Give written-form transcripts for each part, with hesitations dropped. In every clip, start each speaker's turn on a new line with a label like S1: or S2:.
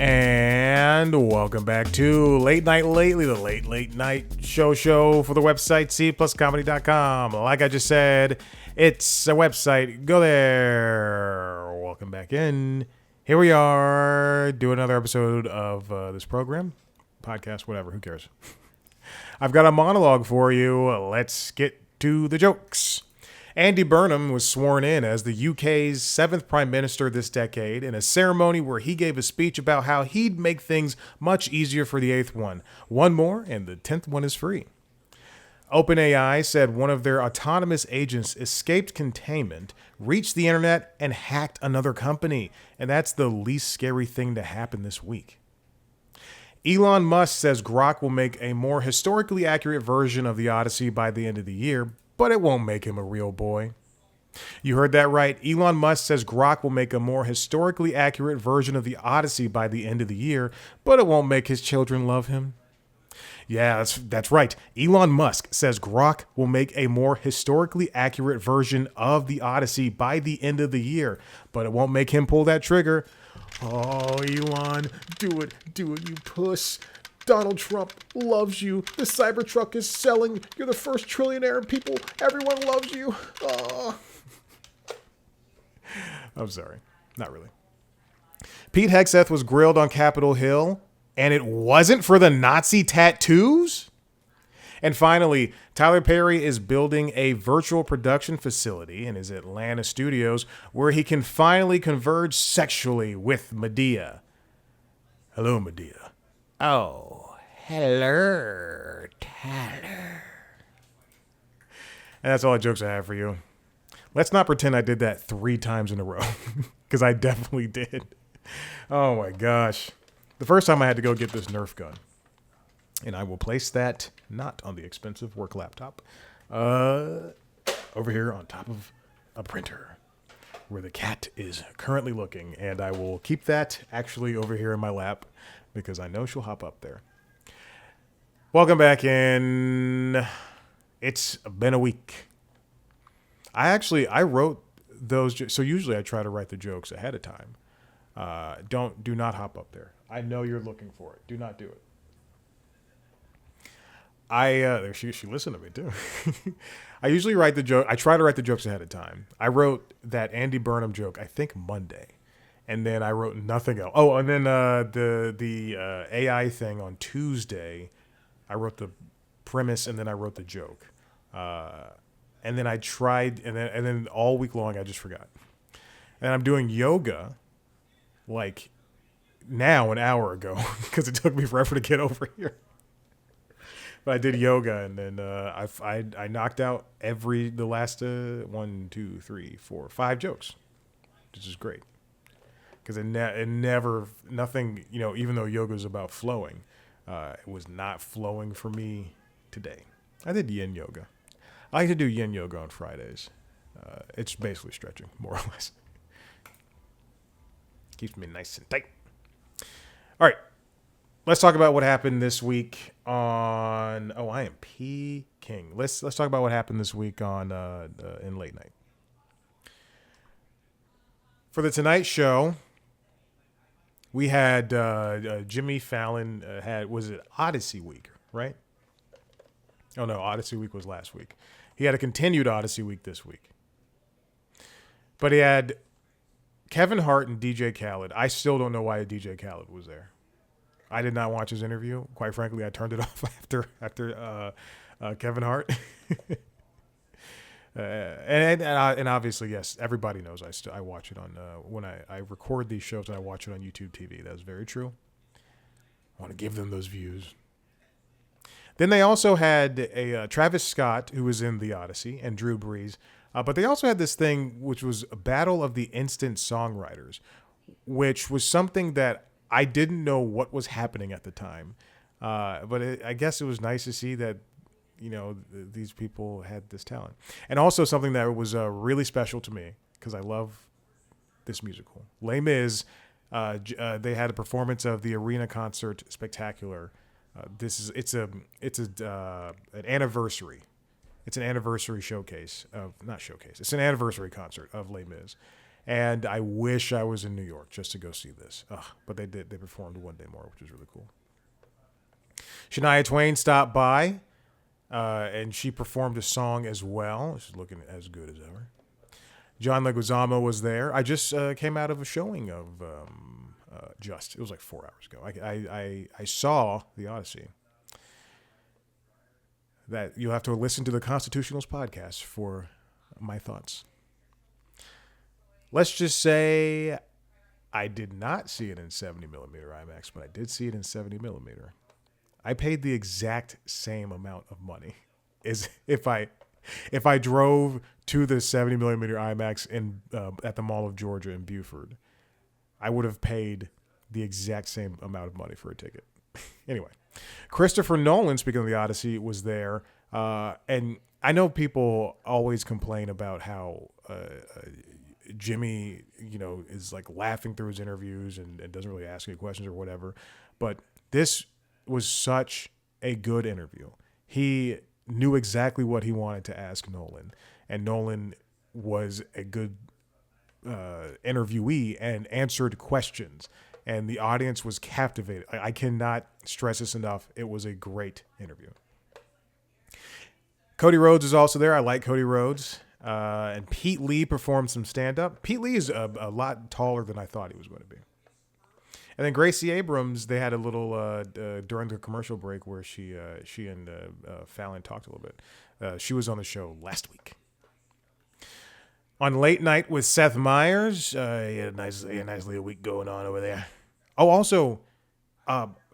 S1: And welcome back to Late Night Lately, the late night show for the website cpluscomedy.com. Like I just said, it's a website. Go there. Welcome back in. Here we are. Do another episode of this program, podcast, whatever. Who cares? I've got a monologue for you. Let's get to the jokes. Andy Burnham was sworn in as the UK's 7th Prime Minister this decade in a ceremony where he gave a speech about how he'd make things much easier for the 8th one. One more, and the 10th one is free. OpenAI said one of their autonomous agents escaped containment, reached the internet, and hacked another company. And that's the least scary thing to happen this week. Elon Musk says Grok will make a more historically accurate version of the Odyssey by the end of the year, but it won't make him a real boy. You heard that right. Elon Musk says Grok will make a more historically accurate version of the Odyssey by the end of the year, but it won't make his children love him. Yeah, that's right. Elon Musk says Grok will make a more historically accurate version of the Odyssey by the end of the year, but it won't make him pull that trigger. Oh, Elon, do it, you puss. Donald Trump loves you. The Cybertruck is selling. You're the first trillionaire. People, everyone loves you. Oh. I'm sorry. Not really. Pete Hegseth was grilled on Capitol Hill, and it wasn't for the Nazi tattoos? And finally, Tyler Perry is building a virtual production facility in his Atlanta studios where he can finally converge sexually with Medea. Hello, Medea. Oh, hello, Tyler. And that's all the jokes I have for you. Let's not pretend I did that 3 times in a row, because I definitely did. Oh my gosh. The first time I had to go get this Nerf gun. And I will place that not on the expensive work laptop, over here on top of a printer where the cat is currently looking. And I will keep that actually over here in my lap because I know she'll hop up there. Welcome back in. It's been a week. I wrote those. So usually I try to write the jokes ahead of time. Do not hop up there. I know you're looking for it. Do not do it. She listened to me too. I usually write the joke. I try to write the jokes ahead of time. I wrote that Andy Burnham joke, I think Monday, and then I wrote nothing else. Oh, and then the AI thing on Tuesday, I wrote the premise and then I wrote the joke, and then I tried, and then all week long I just forgot. And I'm doing yoga, like now an hour ago, because it took me forever to get over here. But I did yoga, and then I knocked out the last 1, 2, 3, 4, 5 jokes, which is great. Because it never, nothing, even though yoga is about flowing, it was not flowing for me today. I did yin yoga. I like to do yin yoga on Fridays. It's basically stretching, more or less. Keeps me nice and tight. All right. Let's talk about what happened this week on. Oh, I am P King. Let's talk about what happened this week on in late night. For the Tonight Show, we had Jimmy Fallon was it Odyssey Week, right? Oh no, Odyssey Week was last week. He had a continued Odyssey Week this week, but he had Kevin Hart and DJ Khaled. I still don't know why DJ Khaled was there. I did not watch his interview. Quite frankly, I turned it off after Kevin Hart. and obviously, yes, everybody knows I watch it on when I record these shows and I watch it on YouTube TV. That's very true. I want to give them those views. Then they also had a Travis Scott, who was in The Odyssey, and Drew Brees. But they also had this thing, which was a Battle of the Instant Songwriters, which was something that I didn't know what was happening at the time. But I guess it was nice to see that, these people had this talent. And also something that was really special to me, because I love this musical. Les Mis, they had a performance of the Arena Concert Spectacular. It's an anniversary. It's an anniversary showcase of, not showcase. It's an anniversary concert of Les Mis. And I wish I was in New York just to go see this. Ugh, but they did. They performed one day more, which was really cool. Shania Twain stopped by, and she performed a song as well. She's looking as good as ever. John Leguizamo was there. I just came out of a showing of Just. It was like 4 hours ago. I saw The Odyssey. That you'll have to listen to the Constitutionals podcast for my thoughts. Let's just say I did not see it in 70 millimeter IMAX, but I did see it in 70 millimeter. I paid the exact same amount of money as if I drove to the 70 millimeter IMAX in at the Mall of Georgia in Buford. I would have paid the exact same amount of money for a ticket. Anyway, Christopher Nolan, speaking of The Odyssey, was there. And I know people always complain about how Jimmy, is like laughing through his interviews and doesn't really ask any questions or whatever. But this was such a good interview. He knew exactly what he wanted to ask Nolan. And Nolan was a good interviewee and answered questions. And the audience was captivated. I cannot stress this enough. It was a great interview. Cody Rhodes is also there. I like Cody Rhodes. And Pete Lee performed some stand-up. Pete Lee is a lot taller than I thought he was going to be. And then Gracie Abrams, they had a little during the commercial break where she and Fallon talked a little bit. She was on the show last week. On Late Night with Seth Meyers, he had a nice little week going on over there. Oh, also,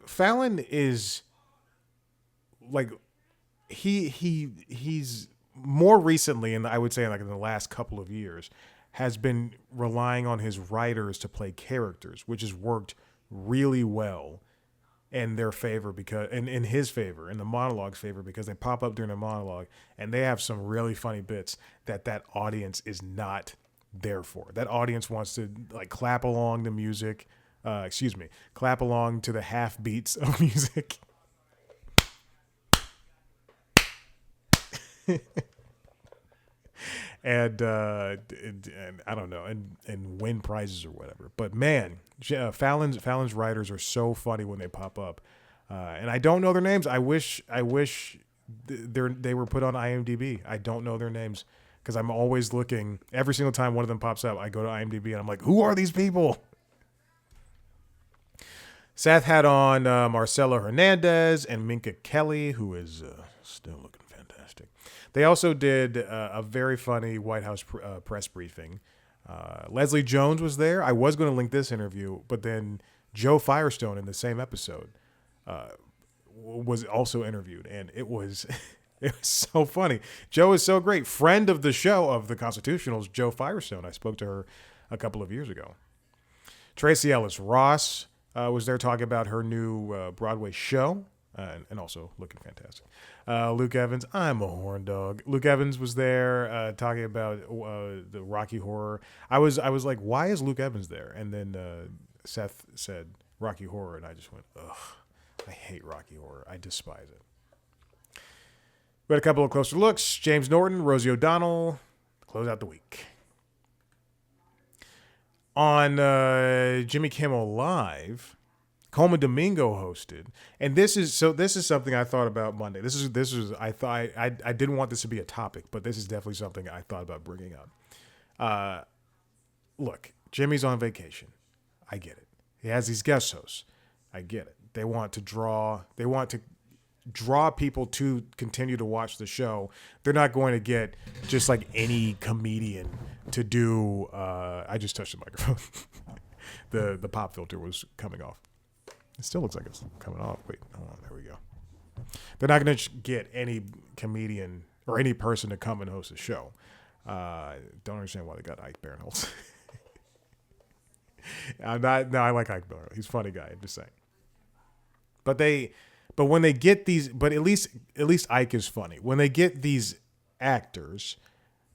S1: Fallon is like he's more recently, and I would say like in the last couple of years, has been relying on his writers to play characters, which has worked really well in their favor because in his favor, in the monologue's favor, because they pop up during a monologue and they have some really funny bits that audience is not there for. That audience wants to like clap along to music, clap along to the half beats of music. And I don't know, and win prizes or whatever. But man, Fallon's writers are so funny when they pop up, and I don't know their names. I wish they were put on IMDb. I don't know their names because I'm always looking. Every single time one of them pops up, I go to IMDb and I'm like, who are these people? Seth had on Marcelo Hernandez and Minka Kelly, who is still looking fantastic. They also did a very funny White House press briefing. Leslie Jones was there. I was going to link this interview, but then Joe Firestone in the same episode was also interviewed, and it was so funny. Joe is so great. Friend of the show of the Constitutionals, Joe Firestone. I spoke to her a couple of years ago. Tracy Ellis Ross was there talking about her new Broadway show. And also looking fantastic. Luke Evans, I'm a horn dog. Luke Evans was there talking about the Rocky Horror. I was like, why is Luke Evans there? And then Seth said Rocky Horror, and I just went, ugh, I hate Rocky Horror. I despise it. We had a couple of closer looks. James Norton, Rosie O'Donnell, close out the week. On Jimmy Kimmel Live, Colman Domingo hosted, and this is something I thought about Monday. This is I thought I didn't want this to be a topic, but this is definitely something I thought about bringing up. Look, Jimmy's on vacation. I get it. He has these guest hosts. I get it. They want to draw people to continue to watch the show. They're not going to get just like any comedian to do. I just touched the microphone. The pop filter was coming off. It still looks like it's coming off. Wait, hold on. There we go. They're not going to get any comedian or any person to come and host a show. Don't understand why they got Ike Barinholtz. I like Ike Barinholtz. He's a funny guy. I'm just saying. But when they get these, but at least Ike is funny. When they get these actors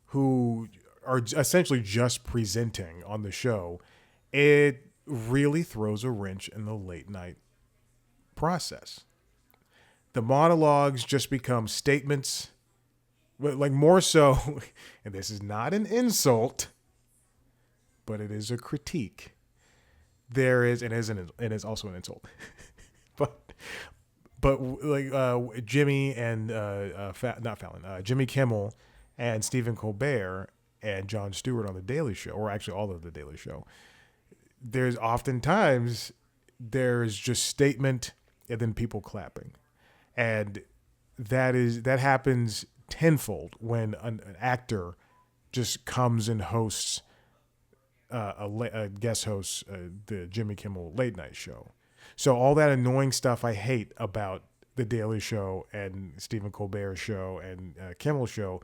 S1: who are essentially just presenting on the show, it really throws a wrench in the late night process. The monologues just become statements, like more so, and this is not an insult, but it is a critique. There is, and it is also an insult. but Jimmy and not Fallon, Jimmy Kimmel and Stephen Colbert and Jon Stewart on the Daily Show, or actually all of the Daily Show, there's oftentimes there's just statement and then people clapping, and that happens tenfold when an actor just comes and hosts a guest host the Jimmy Kimmel late night show. So all that annoying stuff I hate about the Daily Show and Stephen Colbert's show and Kimmel show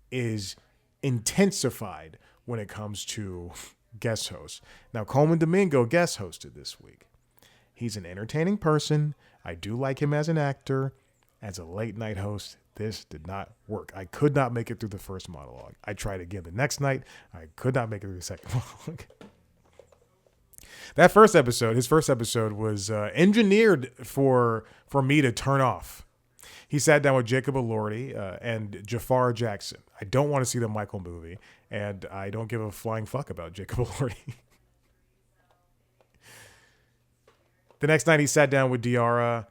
S1: is intensified when it comes to guest hosts. Now, Colman Domingo guest hosted this week. He's an entertaining person. I do like him as an actor. As a late night host, this did not work. I could not make it through the first monologue. I tried again the next night. I could not make it through the second monologue. His first episode was engineered for me to turn off. He sat down with Jacob Elordi and Jafar Jackson. I don't want to see the Michael movie, and I don't give a flying fuck about Jacob Elordi. The next night, he sat down with Diarra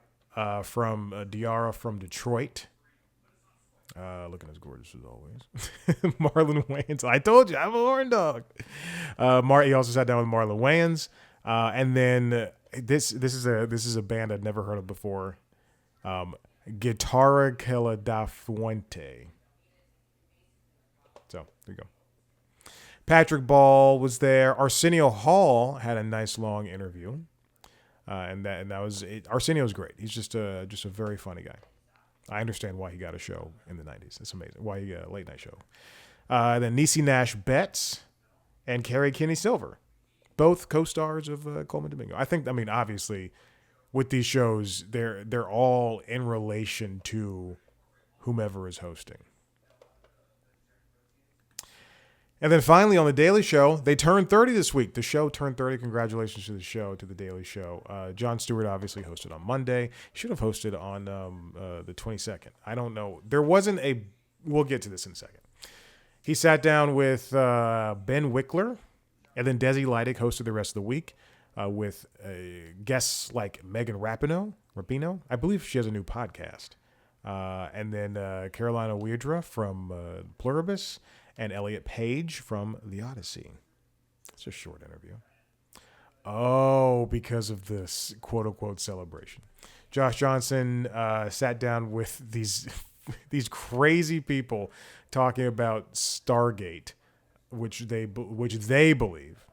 S1: from Detroit. Looking as gorgeous as always. Marlon Wayans. I told you, I'm a horn dog. He also sat down with Marlon Wayans. And then this is a band I'd never heard of before. Guitarra que la da Fuente. So there you go. Patrick Ball was there. Arsenio Hall had a nice long interview. And that was it. Arsenio's great. He's just a very funny guy. I understand why he got a show in the 90s. It's amazing. Why he got a late night show. Then Niecy Nash Betts and Carrie Kinney Silver, both co-stars of Colman Domingo. Obviously, with these shows, they're all in relation to whomever is hosting. And then finally on the Daily Show, they turned 30 this week. The show turned 30. Congratulations to the Daily Show. Jon Stewart obviously hosted on Monday. He should have hosted on the 22nd. I don't know. There wasn't we'll get to this in a second. He sat down with Ben Wickler, and then Desi Lydic hosted the rest of the week with guests like Megan Rapinoe. I believe she has a new podcast. And then Carolina Wiedra from Pluribus, and Elliot Page from The Odyssey. It's a short interview. Oh, because of this quote-unquote celebration. Josh Johnson sat down with these crazy people talking about Stargate, which they believe.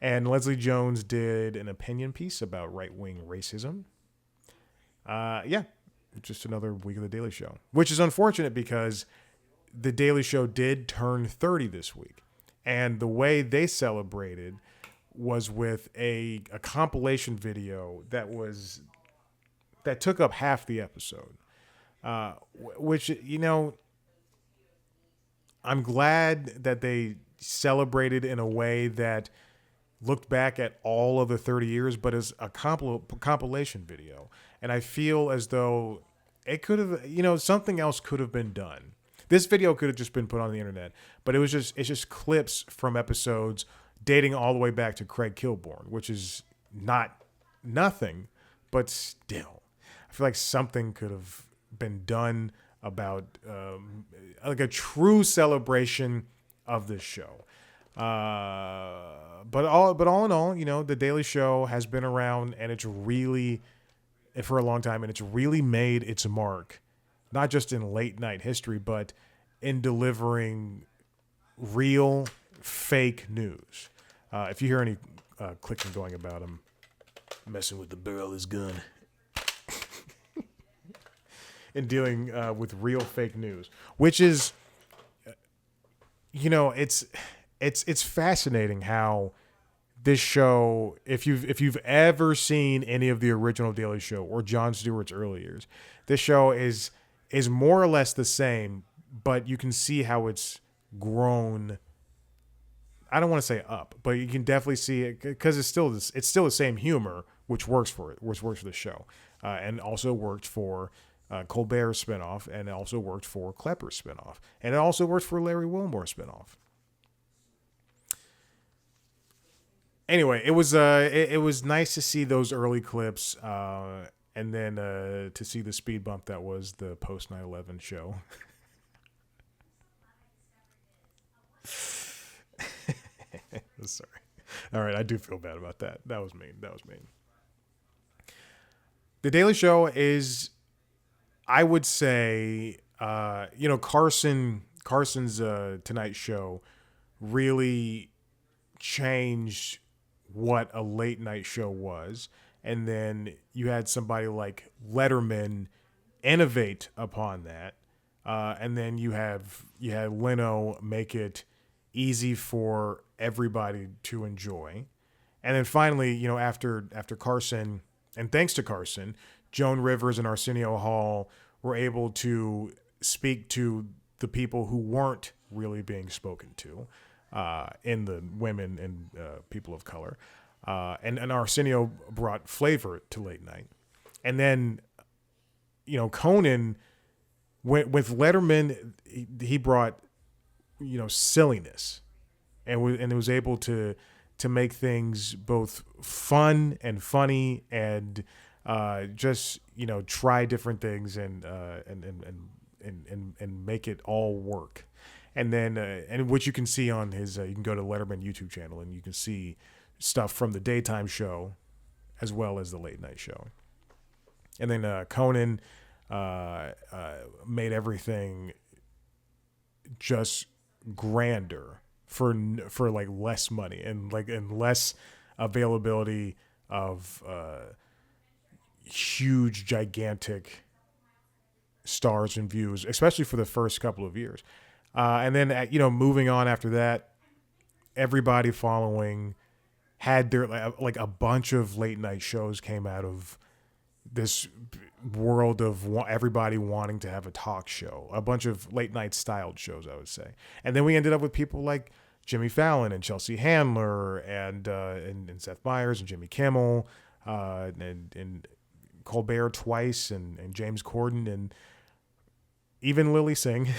S1: And Leslie Jones did an opinion piece about right-wing racism. Just another week of The Daily Show, which is unfortunate because The Daily Show did turn 30 this week. And the way they celebrated was with a compilation video that took up half the episode. Which, I'm glad that they celebrated in a way that looked back at all of the 30 years, but as a compilation video. And I feel as though it could have, something else could have been done. This video could have just been put on the internet, but it's just clips from episodes dating all the way back to Craig Kilborn, which is nothing, but still, I feel like something could have been done about like a true celebration of this show. But all in all, The Daily Show has been around, and it's really, for a long time, and it's really made its mark, not just in late night history, but in delivering real fake news. If you hear any clicking going about, I'm messing with the barrel of his gun. In dealing with real fake news, which is, it's fascinating how this show, if you've ever seen any of the original Daily Show or Jon Stewart's early years, this show is more or less the same, but you can see how it's grown. I don't want to say up, but you can definitely see it because it's still the same humor, which works for the show, and also worked for Colbert's spinoff, and it also worked for Klepper's spinoff, and it also worked for Larry Wilmore's spinoff. Anyway, it was nice to see those early clips, and then to see the speed bump that was the post 9/11 show. Sorry. All right, I do feel bad about that. That was mean. That was mean. The Daily Show is, I would say, Carson's Tonight Show really changed what a late night show was. And then you had somebody like Letterman innovate upon that. And then you had Leno make it easy for everybody to enjoy. And then finally, after Carson, and thanks to Carson, Joan Rivers and Arsenio Hall were able to speak to the people who weren't really being spoken to, in the women and people of color. And Arsenio brought flavor to late night. And then, Conan went with Letterman. He brought, silliness, and was able to make things both fun and funny, and just try different things, and make it all work. And then and what you can see on his you can go to Letterman YouTube channel, and you can see stuff from the daytime show as well as the late night show. And then Conan made everything just grander for like less money, and less availability of huge gigantic stars and views, especially for the first couple of years. And then moving on after that, everybody following had their, like a bunch of late night shows came out of this world of everybody wanting to have a talk show, a bunch of late night styled shows, I would say. And then we ended up with people like Jimmy Fallon and Chelsea Handler and Seth Meyers and Jimmy Kimmel, and Colbert twice, and James Corden, and even Lily Singh,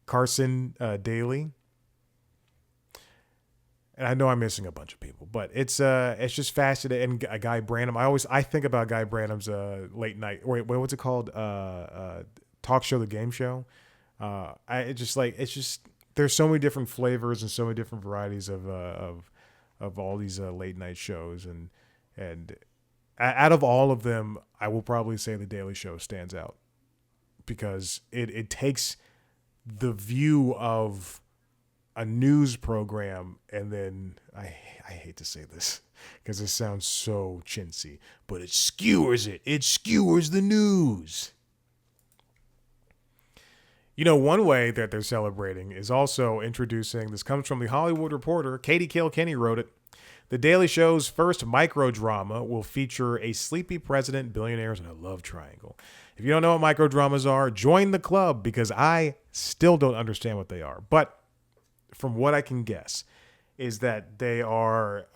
S1: Carson Daly. And I know I'm missing a bunch of people, but it's just fascinating. And Guy Branum, I think about Guy Branum's late night. What's it called? Talk show, the game show. There's so many different flavors and so many different varieties of all these late night shows, and out of all of them, I will probably say the Daily Show stands out, because it takes the view of a news program, and then I hate to say this because it sounds so chintzy, but it skewers it. It skewers the news. One way that they're celebrating is also introducing, this comes from the Hollywood Reporter, Katie Kilkenny wrote it. The Daily Show's first microdrama will feature a sleepy president, billionaires, and a love triangle. If you don't know what microdramas are, join the club, because I still don't understand what they are. But from what I can guess, is that they are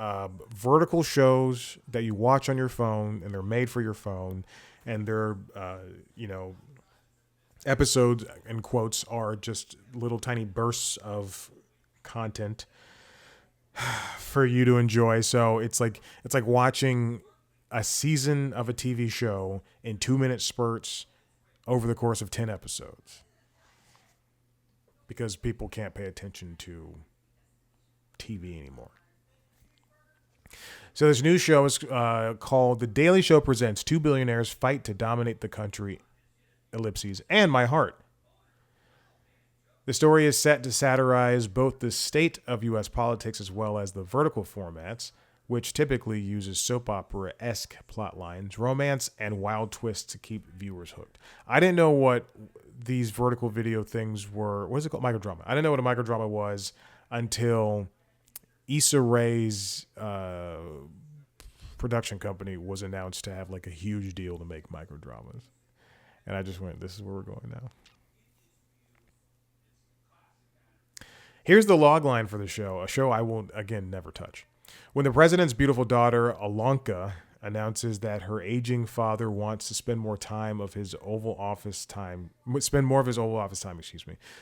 S1: vertical shows that you watch on your phone, and they're made for your phone, and they're, episodes, in quotes, are just little tiny bursts of content for you to enjoy. So it's like watching a season of a TV show in 2-minute spurts over the course of 10 episodes, because people can't pay attention to TV anymore. So this new show is called The Daily Show Presents Two Billionaires Fight to Dominate the Country, ellipses, and My Heart. The story is set to satirize both the state of U.S. politics as well as the vertical formats, which typically uses soap opera-esque plot lines, romance, and wild twists to keep viewers hooked. I didn't know what these vertical video things were. What is it called? Microdrama. I didn't know what a microdrama was until Issa Rae's production company was announced to have like a huge deal to make microdramas. And I just went, this is where we're going now. Here's the log line for the show, a show I will, again, never touch. When the president's beautiful daughter, Alonka, announces that her aging father wants to spend more of his Oval Office time,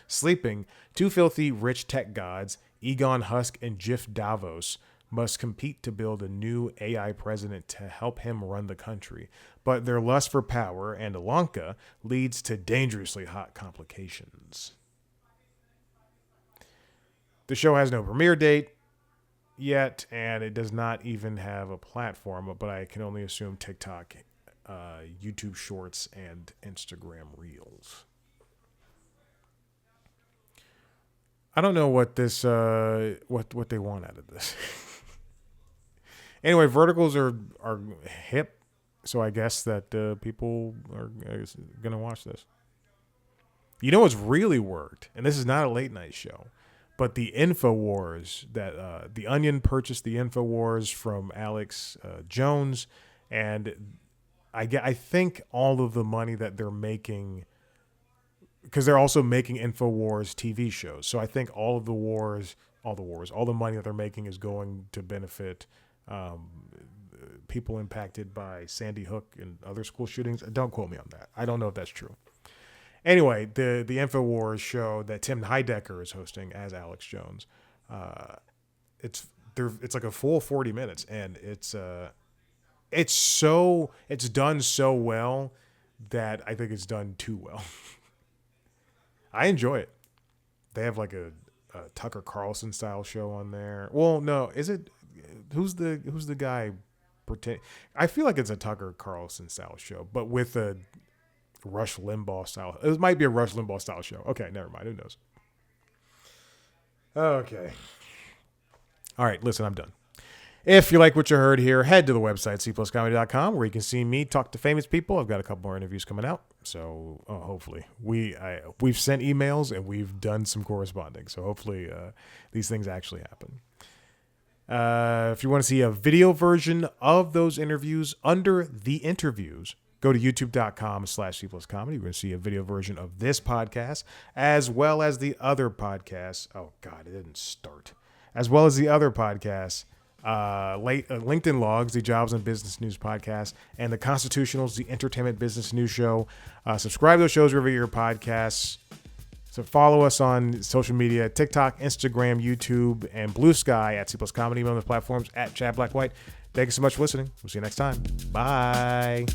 S1: sleeping. Two filthy rich tech gods, Egon Husk and Jeff Davos, must compete to build a new AI president to help him run the country. But their lust for power and Ilanka leads to dangerously hot complications. The show has no premiere date yet, and it does not even have a platform, but I can only assume TikTok, YouTube Shorts, and Instagram Reels. I don't know what this what they want out of this. Anyway, verticals are hip, so I guess that people are gonna watch this. You know what's really worked, and this is not a late night show, but the InfoWars that The Onion purchased the InfoWars from Alex Jones, and I think all of the money that they're making, because they're also making InfoWars TV shows. So I think all the money that they're making is going to benefit people impacted by Sandy Hook and other school shootings. Don't quote me on that. I don't know if that's true. Anyway, the InfoWars show that Tim Heidecker is hosting as Alex Jones, it's like a full 40 minutes, and it's done so well that I think it's done too well. I enjoy it. They have like a Tucker Carlson style show on there. Well, no, is it? Who's the guy? I feel like it's a Tucker Carlson style show, but with a Rush Limbaugh style. It might be a Rush Limbaugh style show. Okay, never mind. Who knows? Okay. All right, listen, I'm done. If you like what you heard here, head to the website, cpluscomedy.com, where you can see me talk to famous people. I've got a couple more interviews coming out, so hopefully. We've sent emails, and we've done some corresponding, so hopefully these things actually happen. If you want to see a video version of those interviews under the interviews, go to youtube.com/cpluscomedy. We're going to see a video version of this podcast, as well as the other podcasts. Oh, God, it didn't start. As well as the other podcasts, LinkedIn Logs, the Jobs and Business News podcast, and the Constitutionals, the Entertainment Business News show. Subscribe to those shows wherever your podcasts. So follow us on social media, TikTok, Instagram, YouTube, and Blue Sky at C Plus Comedy, on those platforms at Chad Black White. Thank you so much for listening. We'll see you next time. Bye.